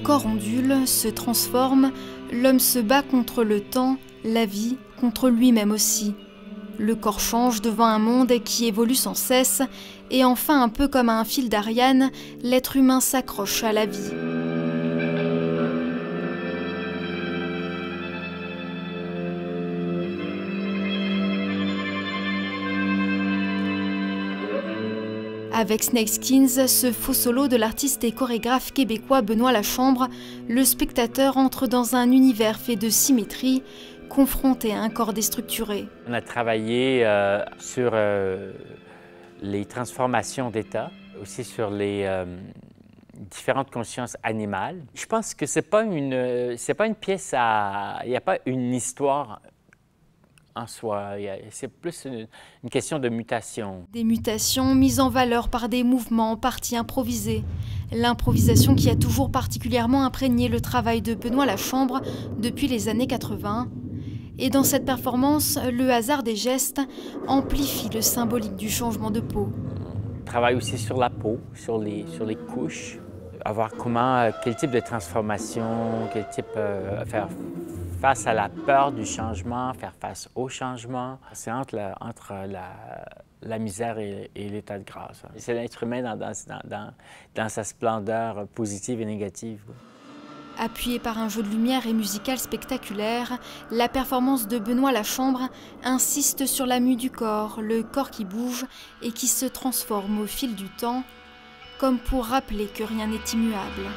corps ondule, se transforme, l'homme se bat contre le temps, la vie, contre lui-même aussi. Le corps change devant un monde qui évolue sans cesse, et enfin, un peu comme un fil d'Ariane, l'être humain s'accroche à la vie. Avec Snakeskins, ce faux solo de l'artiste et chorégraphe québécois Benoît Lachambre, le spectateur entre dans un univers fait de symétrie, confronté à un corps déstructuré. On a travaillé sur les transformations d'état, aussi sur les différentes consciences animales. Je pense que c'est pas une pièce à... Il n'y a pas une histoire en soi, c'est plus une question de mutation. Des mutations mises en valeur par des mouvements en partie improvisés. L'improvisation qui a toujours particulièrement imprégné le travail de Benoît Lachambre depuis les années 80. Et dans cette performance, le hasard des gestes amplifie le symbolique du changement de peau. On travaille aussi sur la peau, sur les couches, à voir quel type de transformation, faire face à la peur du changement, faire face au changement. C'est entre la misère et l'état de grâce. C'est l'être humain dans sa splendeur positive et négative. Appuyée par un jeu de lumière et musical spectaculaire, la performance de Benoît Lachambre insiste sur la mue du corps, le corps qui bouge et qui se transforme au fil du temps, comme pour rappeler que rien n'est immuable.